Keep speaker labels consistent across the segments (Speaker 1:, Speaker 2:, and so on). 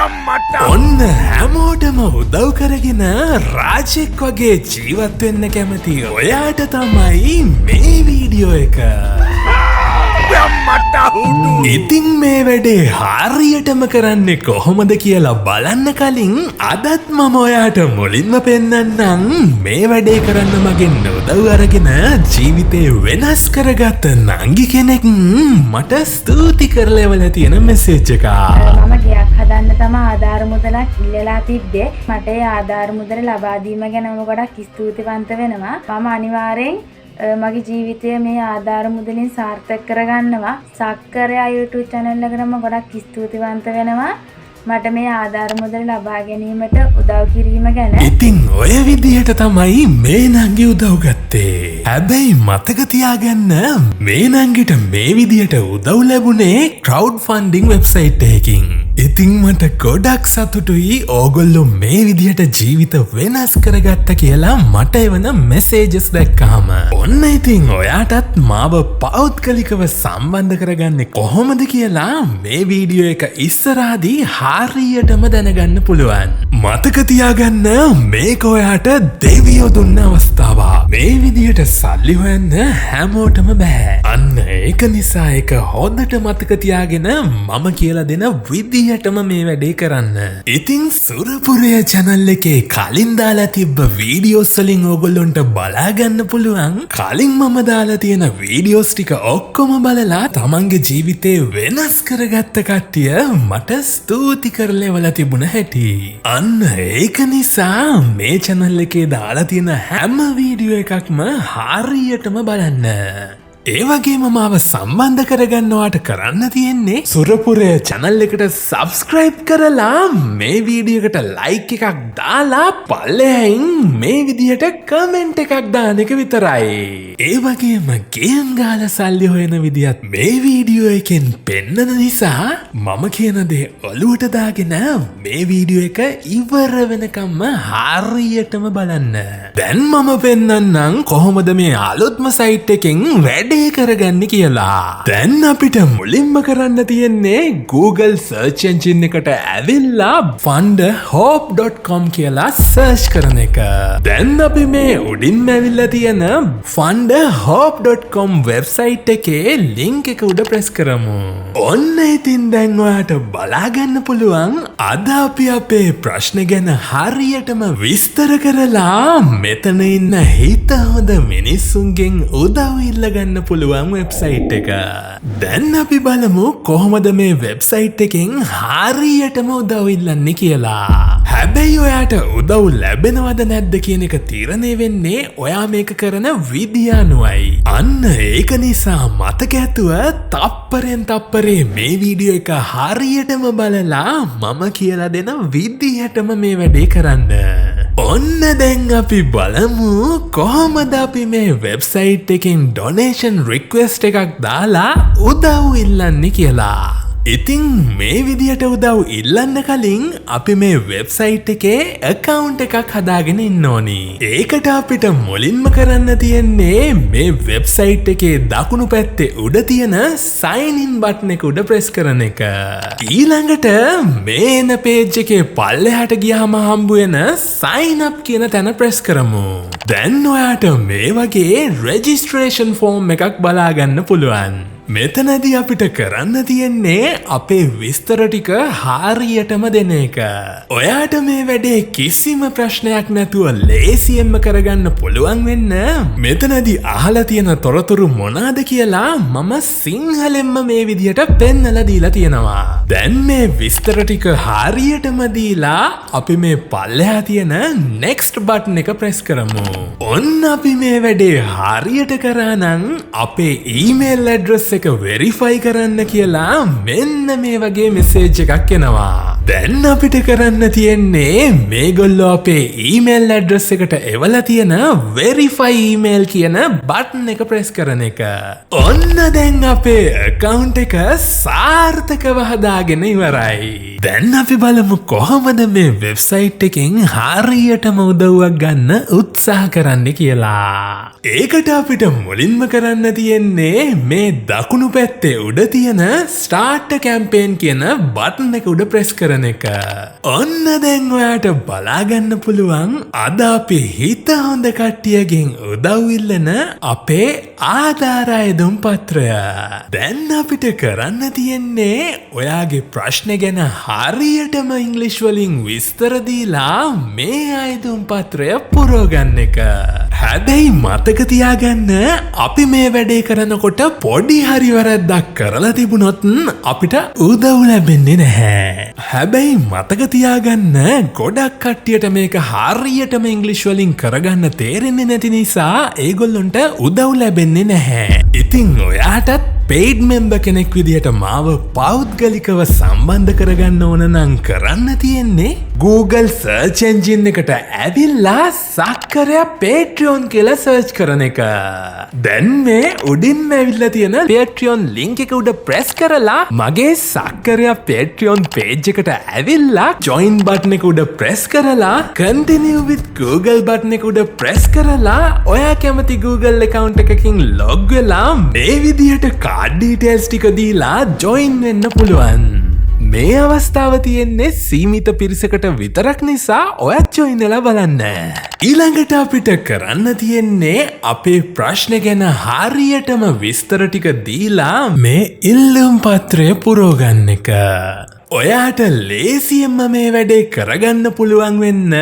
Speaker 1: ඔන්න හැමෝටම උදව් කරගෙන රාජෙක් වගේ ජීවත් වෙන්න කැමති ඔයාට තමයි මේ වීඩියෝ එක. ඉතින් මේ වැඩේ හරියටම කරන්නේ කොහොමද කියලා බලන්න කලින් අදත් මම ඔයාට මුලින්ම පෙන්නන්නම් මේ වැඩේ කරන්න මගෙන් උදව් අරගෙන ජීවිතේ වෙනස් කරගත්ත නංගි කෙනෙක් මට ස්තුති කරලා එවලා තියෙන මෙසේජ් එකක්.
Speaker 2: මම ගයක් හදන්න තමයි ආධාර මුදලක් ඉල්ලලා තිබ්බේ. මට ඒ ආධාර මුදල ලබා දීම ගැන මම ගොඩක් ස්තුතිවන්ත වෙනවා. මම අනිවාර්යෙන් මගේ ජීවිතය මේ ආධාර මුදලින් සාර්ථක කරගන්නවා. සක්කරයා YouTube channel එකට මම ගොඩක් ස්තුතිවන්ත වෙනවා. මට මේ ආධාර මුදල ලබා ගැනීමට උදව් කිරීම ගැන.
Speaker 1: ඉතින් ඔය විදිහට තමයි මේ නංගි උදව් ගත්තේ. හැබැයි මතක තියාගන්න මේ නංගිට මේ විදිහට උදව් ලැබුණේ crowd funding website එකකින්. ඉතින් මට ගොඩක් සතුටුයි ඕගොල්ලෝ මේ විදිහට ජීවිත වෙනස් කරගත්ත කියලා මට එවන මෙසේජස් දැක්කාම. ඔන්න ඉතින් ඔයාටත් මාව පෞද්ගලිකව සම්බන්ධ කරගන්නේ කොහොමද කියලා මේ වීඩියෝ එක ඉස්සරහදී හරියටම දැනගන්න පුළුවන්. මතක තියාගන්න මේක ඔයාට දෙවියෝ දුන්න අවස්ථාවක්. මේ විදිහට සල්ලි හොයන්න හැමෝටම බෑ. අන්න ඒක නිසා ඒක හොඳට මතක තියාගෙන මම කියලා දෙන විදිහටම මේ වැඩේ කරන්න. ඉතින් සුරපුරය channel එකේ කලින් දාලා තිබ්බ වීඩියෝස් වලින් ඕගොල්ලොන්ට බලා ගන්න පුළුවන්. කලින් මම දාලා තියෙන වීඩියෝස් ටික ඔක්කොම බලලා තමන්ගේ ජීවිතේ වෙනස් කරගත්ත කට්ටිය මට ස්තුති කරලා එවලා තිබුණ හැටි. අන්න ඒක නිසා මේ channel එකේ දාලා තියෙන හැම වීඩියෝ එකක්ම හරියටම බලන්න. ඒ වගේම මාව සම්බන්ධ කරගන්නවාට කරන්න තියෙන්නේ සුරපුරය channel එකට subscribe කරලා මේ වීඩියෝ එකට like එකක් දාලා පල්ලෙහින් මේ විදියට comment එකක් දාන එක විතරයි. ඒ වගේම ගේම් ගාලා සල්ලි හොයන විදියත් මේ වීඩියෝ එකෙන් පෙන්නන නිසා මම කියන දේ ඔලුවට දාගෙන මේ වීඩියෝ එක ඉවර වෙනකම්ම හරියටම බලන්න. දැන් මම පෙන්නන්නම් කොහොමද මේ අලුත්ම site එකෙන් වැඩ කරගන්න කියලා. දැන් අපිට මුලින්ම කරන්න තියෙන්නේ Google search engine එකට ඇවිල්ලා fundhope.com කියලා search කරන එක. දැන් අපි මේ උඩින් ඇවිල්ලා තියෙන fundhope.com website එකේ link එක උඩ press කරමු. ඔන්න ඉතින් දැන් ඔයාට බලා ගන්න පුළුවන් අද අපි අපේ ප්‍රශ්න ගැන හරියටම විස්තර කරලා මෙතන ඉන්න හිත හොඳ මිනිස්සුන්ගෙන් උදව් ඉල්ලගන්න පුළුවන් වෙබ්සයිට් එක. දැන් අපි බලමු කොහොමද මේ වෙබ්සයිට් එකෙන් හරියටම උදව් ඉල්ලන්නේ කියලා. හැබැයි ඔයාට උදව් ලැබෙනවද නැද්ද කියන එක තීරණය වෙන්නේ ඔයා මේක කරන විදිය අනුවයි. අන්න ඒක නිසා මතක ඇතුව තප්පරෙන් තප්පරේ මේ වීඩියෝ එක හරියටම බලලා මම කියලා දෙන විදිහටම මේ වැඩේ කරන්න. ඔන්න දැන් අපි බලමු කොහොමද අපි මේ වෙබ්සයිට් එකෙන් ඩොනේෂන් රික්වෙස්ට් එකක් දාලා උදව් ඉල්ලන්නේ කියලා. ඉතින් මේ විදියට උදව් ඉල්ලන්න කලින් අපි මේ වෙබ්සයිට් එකේ account එකක් හදාගෙන ඉන්න ඕනි. ඒකට අපිට මුලින්ම කරන්න තියෙන්නේ මේ වෙබ්සයිට් එකේ දකුණු පැත්තේ උඩ තියෙන sign in button එක උඩ press කරන එක. ඊළඟට මේන page එකේ පල්ලෙහාට ගියාම හම්බ වෙන sign up කියන තැන press කරමු. දැන් ඔයාට මේ වගේ registration form එකක් බලා ගන්න පුළුවන්. මෙතනදී අපිට කරන්න තියෙන්නේ අපේ විස්තර ටික හරියටම දෙන එක. ඔයාට මේ වැඩේ කිසිම ප්‍රශ්නයක් නැතුව ලේසියෙන්ම කරගන්න පුළුවන් වෙන්න මෙතනදී අහලා තියෙන තොරතුරු මොනවාද කියලා මම සිංහලෙන්ම මේ විදියට පෙන්නලා දීලා තියෙනවා. දැන් මේ විස්තර ටික හරියටම දීලා අපි මේ පල්ලෙහා තියෙන next button එක press කරමු. ඔන්න අපි මේ වැඩේ හරියට කරා නම් අපේ email address එක වෙරිෆයි කරන්න කියලා මෙන්න මේ වගේ මෙසේජ් එකක් එනවා. දැන් අපිට කරන්න තියෙන්නේ මේගොල්ලෝ අපේ ඊමේල් ඇඩ්‍රස් එකට එවලා තියෙන වෙරිෆයි ඊමේල් කියන බටන් එක ප්‍රෙස් කරන එක. ඔන්න දැන් අපේ account එක සාර්ථකව හදාගෙන ඉවරයි. දැන් අපි බලමු කොහොමද මේ වෙබ්සයිට් එකෙන් හරියටම උදව්වක් ගන්න උත්සාහ කරන්න කියලා. ඒකට අපිට මුලින්ම කරන්න තියෙන්නේ මේ දකුණු පැත්තේ උඩ තියෙන ස්ටාර්ට් කැම්පේන් කියන බටන් එක උඩ ප්‍රෙස් කරන එක. ඔන්න දැන් ඔයාට බලාගන්න පුළුවන් අද අපි හිත හොඳ කට්ටියගෙන් උදව් ඉල්ලන අපේ ආධාර අයදුම් පත්‍රය. දැන් අපිට කරන්න තියෙන්නේ ඔයාගේ ප්‍රශ්න ගැන හරියටම ඉංග්ලිෂ් වලින් විස්තර දීලා මේ අයදුම් පත්‍රය පුරවගන්න එක. හැබැයි මතක තියාගන්න අපි මේ වැඩේ කරනකොට පොඩි හරි වැරද්දක් කරලා තිබුණොත් අපිට උදව් ලැබෙන්නේ නැහැ. හැබැයි මතක තියාගන්න ගොඩක් කට්ටියට මේක හරියටම ඉංග්ලිෂ් වලින් කරගන්න තේරෙන්නේ නැති නිසා ඒගොල්ලොන්ට උදව් ලැබෙන්නේ නැහැ. ඉතින් ඔයාටත් පේඩ් මෙම්බර් කෙනෙක් විදිහට මාව පෞද්ගලිකව සම්බන්ධ කරගන්න ඕන නම් කරන්න තියෙන්නේ Google search engine එකට ඇවිල්ලා සක්කරයා Patreon කියලා search කරන එක. දැන් මේ උඩින්ම ඇවිල්ලා තියෙන Patreon link එක උඩ press කරලා මගේ සක්කරයා Patreon page එකට ඇවිල්ලා join button එක උඩ press කරලා continue with Google button එක උඩ press කරලා ඔයා කැමති Google account එකකින් log වෙලා මේ විදිහට card details ටික දීලා join වෙන්න පුළුවන්. මේ අවස්ථාව තියෙන්නේ සීමිත පිරිසකට විතරක් නිසා ඔයත් join වෙලා බලන්න. ඊළඟට අපිට කරන්න තියෙන්නේ අපේ ප්‍රශ්න ගැන හරියටම විස්තර ටික දීලා මේ ඉල්ලුම් පත්‍රය පුරවගන්න එක. ඔයාට ලේසියෙන්ම මේ වැඩේ කරගන්න පුළුවන් වෙන්න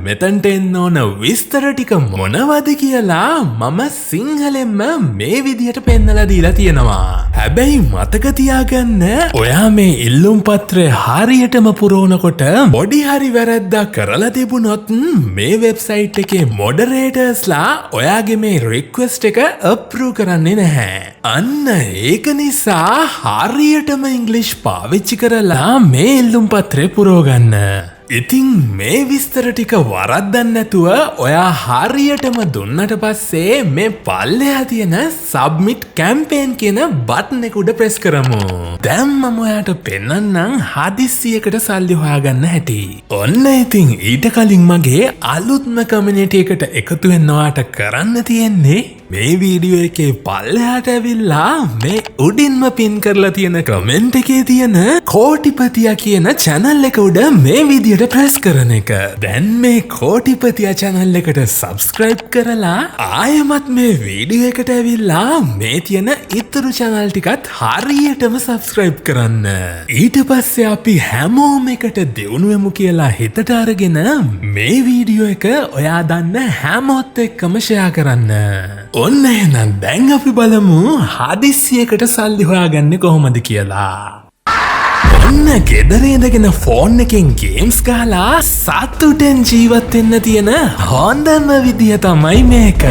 Speaker 1: මෙතනට එන්න ඕන විස්තර ටික මොනවද කියලා මම සිංහලෙන්ම මේ විදිහට පෙන්නලා දීලා තියෙනවා. හැබැයි මතක තියාගන්න ඔයා මේ ඉල්ලුම් පත්‍රය හරියටම පුරවනකොට පොඩි හරි වැරද්දක් කරලා තිබුණොත් මේ වෙබ්සයිට් එකේ මොඩරේටර්ස්ලා ඔයාගේ මේ රික්වෙස්ට් එක අප්‍රූව් කරන්නේ නැහැ. අන්න ඒක නිසා හරියටම ඉංග්ලිෂ් පාවිච්චි කරලා මේ ඉල්ලුම් පත්‍රය පුරවගන්න. ඉතින් මේ විස්තර ටික වරද්දන්න නැතුව ඔයා හරියටම දුන්නට පස්සේ මේ පල්ලෙහා තියෙන සබ්මිට් කැම්පේන් කියන බටන් එක උඩ ප්‍රෙස් කරමු. දැන් මම ඔයාට පෙන්නන්නම් හදිස්සියකට සල්ලි හොයාගන්න හැටි. ඔන්න ඉතින් ඊට කලින් මගේ අලුත්ම කමියුනිටි එකට එකතු වෙන්න ඔයාට කරන්න තියෙන්නේ මේ වීඩියෝ එකේ පල්ලෙහාට ඇවිල්ලා මේ උඩින්ම පින් කරලා තියෙන කමෙන්ට් එකේ තියෙන කෝටිපතියා කියන channel එක උඩ මේ විදියට ප්‍රෙස් කරන එක. දැන් මේ කෝටිපතියා channel එකට subscribe කරලා ආයෙමත් මේ වීඩියෝ එකට ඇවිල්ලා මේ තියෙන ඉතුරු channel ටිකත් හරියටම subscribe කරන්න. ඊට පස්සේ අපි හැමෝම එකට දියුණු වෙමු කියලා හිතට අරගෙන මේ වීඩියෝ එක ඔයා දන්න හැමෝත් එක්කම share කරන්න. ඔන්න එහෙනම් දැන් අපි බලමු හදිස්සියකට සල්ලි හොයාගන්නේ කොහොමද කියලා. ඔන්න ගෙදර ඉඳගෙන ෆෝන් එකෙන් ගේම්ස් ගහලා සතුටෙන් ජීවත් වෙන්න තියෙන හොඳම විදිය තමයි මේක.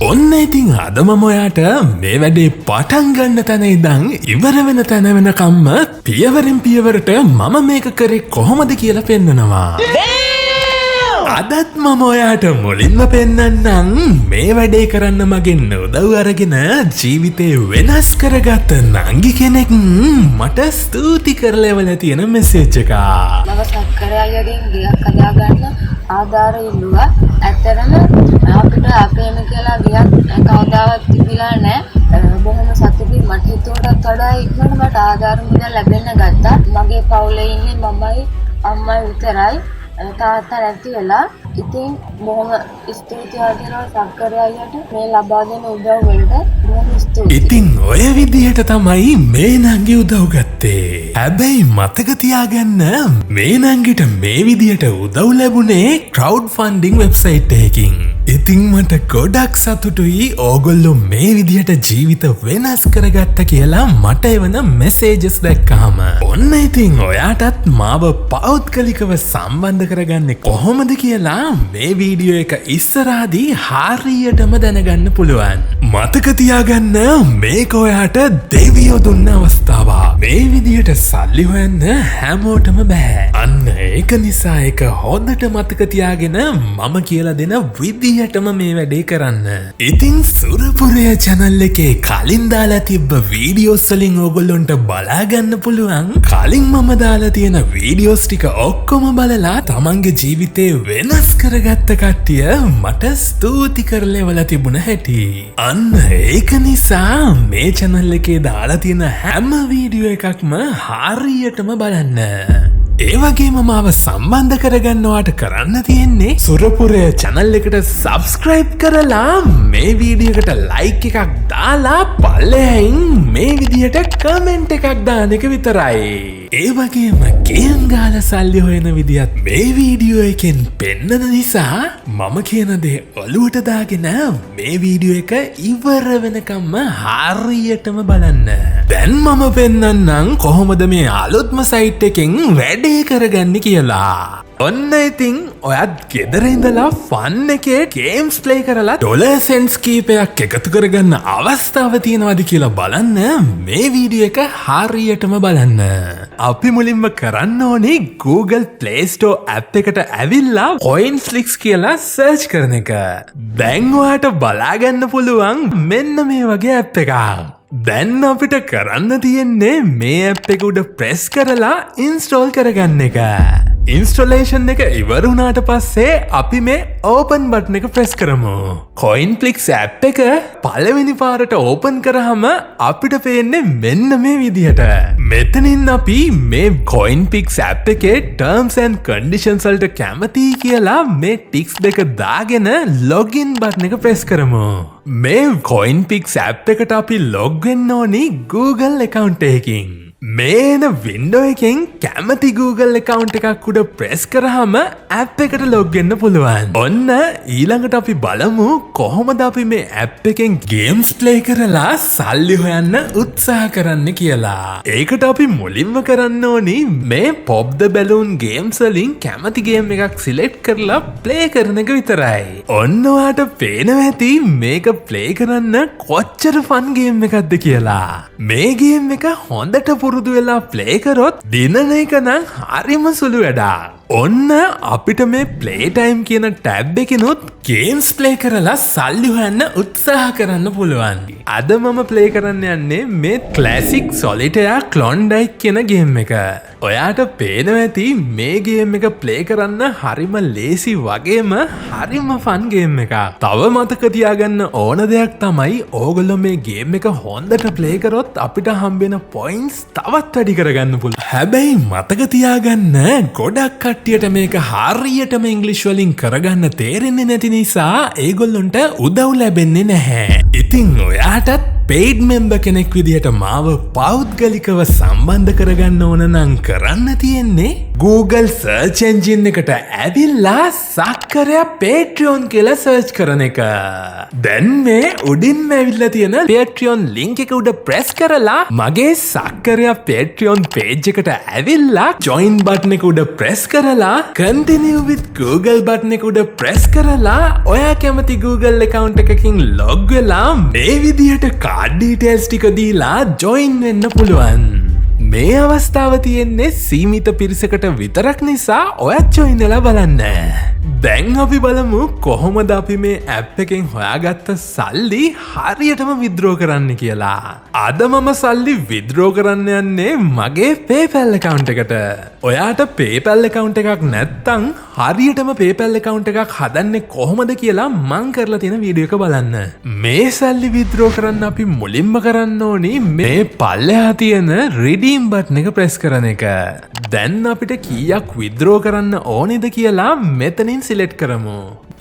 Speaker 1: ඔන්න ඉතින් අද මම ඔයාට මේ වැඩේ පටන් ගන්න තැන ඉඳන් ඉවර වෙන තැන වෙනකම්ම පියවරෙන් පියවරට මම මේක කරේ කොහොමද කියලා පෙන්නනවා. අදත් මම ඔයාට මුලින්ම පෙන්නන්නම් මේ වැඩේ කරන්න මගෙන් උදව් අරගෙන ජීවිතේ වෙනස් කරගත්ත නංගි කෙනෙක් මට ස්තුති කරලා එවලා තියෙන මෙසේජ් එකක්.
Speaker 3: මම සක්කරයාගෙන් ගියක් හදාගන්න ආධාර ඉල්ලුවා. ඇත්තරම අපිට අපේම කියලා ගියක් කවදාවත් තිබිලා නැහැ. බොහොම සතුටින් මට හිතුවටත් වඩා ඉක්මනට මට ආධාර මුදල් ලැබෙන්න ගත්තා. මගේ පවුලේ ඉන්නේ මමයි අම්මයි විතරයි. තාත්තා නැති වෙලා. ඉතින් බොහොම ස්තුතියි සක්කරයාට මේ ලබා දෙන උදව් වලට බොහොම ස්තුතියි.
Speaker 1: ඉතින් ඔය විදිහට තමයි මේ නංගි උදව් ගත්තේ. හැබැයි මතක තියාගන්න මේ නංගිට මේ විදිහට උදව් ලැබුණේ crowd funding වෙබ්සයිට් එකකින්. ඉතින් මට ගොඩක් සතුටුයි ඕගොල්ලෝ මේ විදිහට ජීවිත වෙනස් කරගත්ත කියලා මට එවන මෙසේජස් දැක්කාම. ඔන්න ඉතින් ඔයාටත් මාව පෞද්ගලිකව සම්බන්ධ කරගන්නේ කොහොමද කියලා මේ වීඩියෝ එක ඉස්සරහදී හරියටම දැනගන්න පුළුවන්. මතක තියාගන්න මේක ඔයාට දෙවියෝ දුන්න අවස්ථාවක්. මේ විදිහට විදියට සල්ලි හොයන්න හැමෝටම බෑ. අන්න ඒක නිසා එක හොඳට මතක තියාගෙන මම කියලා දෙන විදිහටම මේ වැඩේ කරන්න. ඉතින් සුරපුරය channel එකේ කලින් දාලා තිබ්බ වීඩියෝස් වලින් ඕගොල්ලොන්ට බලා ගන්න පුළුවන්. කලින් මම දාලා තියෙන වීඩියෝස් ටික ඔක්කොම බලලා තමන්ගේ ජීවිතේ වෙනස් කරගත්ත කට්ටිය මට ස්තුති කරලා එවලා තිබුණ හැටි. අන්න ඒක නිසා මේ channel එකේ දාලා තියෙන හැම වීඩියෝ එකක්ම හරියටම බලන්න. ඒවගේම මාව සම්බන්ධ කරගන්නවාට කරන්න තියෙන්නේ සුරපුරය channel එකට subscribe කරලා මේ වීඩියෝකට like එකක් දාලා පල්ලෙහින් මේ විදියට comment එකක් දාන එක විතරයි. ඒවගේම ගේම් ගාලා සල්ලි හොයන විදියත් මේ වීඩියෝ එකෙන් පෙන්නන නිසා මම කියන දේ ඔලුවට දාගෙන මේ වීඩියෝ එක ඉවර වෙනකම්ම හරියටම බලන්න. දැන් මම පෙන්නන්නම් කොහොමද මේ අලුත්ම සයිට් එකෙන් වැඩේ කරගන්නේ කියලා. ඔන්න ඉතින් ඔයත් ගෙදර ඉඳලා ෆන් එකේ ගේම්ස් ප්ලේ කරලා ඩොලර් සෙන්ට්ස් කීපයක් එකතු කරගන්න අවස්ථාව තියෙනවද කියලා බලන්න මේ වීඩියෝ එක හරියටම බලන්න. අපි මුලින්ම කරන්න ඕනේ Google Play Store app එකට ඇවිල්ලා Coinflix කියලා සර්ච් කරන එක. දැන් ඔයාට බලාගන්න පුළුවන් මෙන්න මේ වගේ app එකක්. දැන් අපිට කරන්න තියෙන්නේ මේ app එක උඩ ප්‍රෙස් කරලා ඉන්ස්ටෝල් කරගන්න එක. ඉන්ස්ටොලේෂන් එක ඉවර වුණාට පස්සේ අපි මේ ඕපන් බටන් එක ප්‍රෙස් කරමු. Coinflix app එක පළවෙනි පාරට ඕපන් කරාම අපිට පේන්නේ මෙන්න මේ විදිහට. මෙතනින් අපි මේ Coinflix app එකේ terms and conditions වලට කැමතියි කියලා මේ ටික්ස් දෙක දාගෙන login බටන් එක ප්‍රෙස් කරමු. මේ Coinflix app එකට අපි log වෙන්න ඕනි Google account එකකින්. මේන වින්ඩෝ එකෙන් කැමති Google account එකක් උඩ ප්‍රෙස් කරාම app එකට log වෙන්න පුළුවන්. ඔන්න ඊළඟට අපි බලමු කොහොමද අපි මේ app එකෙන් games play කරලා සල්ලි හොයන්න උත්සාහ කරන්න කියලා. ඒකට අපි මුලින්ම කරන්න ඕනි මේ Pop the Balloon games වලින් කැමති game එකක් select කරලා play කරන එක විතරයි. ඔන්න ඔයාට පේනවා ඇති මේක play කරන්න කොච්චර fun game එකක්ද කියලා. මේ game එක හොඳට පුරුදු වෙලා ප්ලේ කරොත් දිනන එක නම් හරිම සුළු වැඩක්. ඔන්න අපිට මේ ප්ලේ ටයිම් කියන ටැබ් එකනොත් ගේම්ස් ප්ලේ කරලා සල්ලි හොයන්න උත්සාහ කරන්න පුළුවන්. අද මම ප්ලේ කරන්න යන්නේ මේ ක්ලාසික් සොලිටයා ක්ලොන්ඩයික් කියන ගේම් එක. ඔයාට පේනවා ඇති මේ ගේම් එක ප්ලේ කරන්න හරිම ලේසි වගේම හරිම ෆන් ගේම් එකක්. තව මතක තියාගන්න ඕන දෙයක් තමයි ඕගොල්ලෝ මේ ගේම් එක හොඳට ප්ලේ කරොත් අපිට හම්බෙන පොයින්ට්ස් තවත් වැඩි කරගන්න පුළුවන්. හැබැයි මතක තියාගන්න ගොඩක් කට්ටියට මේක හරියටම ඉංග්ලිෂ් වලින් කරගන්න තේරෙන්නේ නැති නිසා ඒගොල්ලොන්ට උදව් ලැබෙන්නේ නැහැ. ඉතින් ඔයාටත් paid member කෙනෙක් විදිහට මාව පෞද්ගලිකව සම්බන්ධ කරගන්න ඕන නම් කරන්න තියෙන්නේ Google search engine එකට ඇවිල්ලා සක්කරයා Patreon කියලා search කරන එක. දැන් මේ උඩින්ම ඇවිල්ලා තියෙන Patreon link එක උඩ press කරලා මගේ සක්කරයා Patreon page එකට ඇවිල්ලා join button එක උඩ press කරලා continue with Google button එක උඩ press කරලා ඔයා කැමති Google account එකකින් log වෙලා මේ විදිහට card details ටික දීලා join වෙන්න පුළුවන්. මේ අවස්ථාව තියෙන්නේ සීමිත පිරිසකට විතරක් නිසා ඔයත් join වෙලා බලන්න. දැන් අපි බලමු කොහොමද අපි මේ app එකෙන් හොයාගත්ත සල්ලි හරියටම withdraw කරන්න කියලා. අද මම සල්ලි withdraw කරන්න යන්නේ මගේ PayPal account එකට. ඔයාට PayPal account එකක් නැත්නම් හරියටම PayPal account එකක් හදන්නේ කොහොමද කියලා මං කරලා තියෙන වීඩියෝ එක බලන්න. මේ සල්ලි withdraw කරන්න අපි මුලින්ම කරන්න ඕනි මේ පල්ලෙහා තියෙන redeem button එක press කරන එක. දැන් අපිට කීයක් withdraw කරන්න ඕනේද කියලා මෙතනින් select කරමු.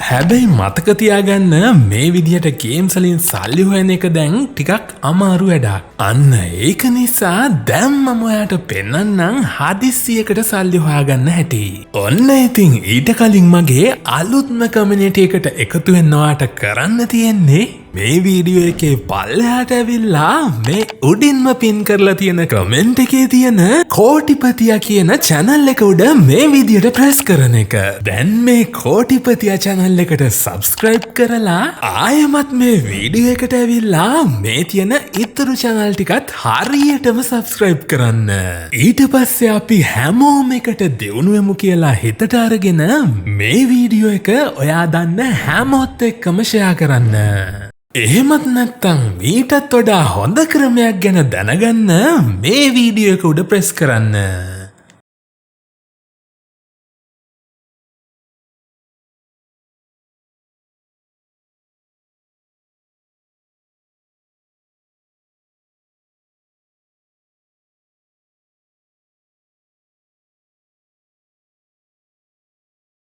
Speaker 1: හැබැයි මතක තියාගන්න මේ විදිහට ගේම්ස් වලින් සල්ලි හොයන එක දැන් ටිකක් අමාරු වැඩක්. අන්න ඒක නිසා දැන් මම ඔයාට පෙන්නන්නම් හදිස්සියකට සල්ලි හොයාගන්න හැටි. ඔන්න ඉතින් ඊට කලින් මගේ අලුත්ම කමියුනිටි එකට එකතු වෙන්න ඔයාට කරන්න තියෙන්නේ මේ වීඩියෝ එකේ පල්ලෙහාට ඇවිල්ලා මේ උඩින්ම පින් කරලා තියෙන කමෙන්ට් එකේ තියෙන කෝටිපතියා කියන channel එක උඩ මේ විදියට ප්‍රෙස් කරන එක. දැන් මේ කෝටිපතියා channel එකට subscribe කරලා ආයෙමත් මේ වීඩියෝ එකට ඇවිල්ලා මේ තියෙන ඉතුරු channel ටිකත් හරියටම subscribe කරන්න. ඊට පස්සේ අපි හැමෝම එකට දෙවුණුවෙමු කියලා හිතට අරගෙන මේ වීඩියෝ එක ඔයා දන්න හැමෝත් එක්කම ෂෙයා කරන්න. එහෙමත් නැත්තම් මීටත් වඩා හොඳ ක්‍රමයක් ගැන දැනගන්න මේ වීඩියෝ එක උඩ ප්‍රෙස් කරන්න.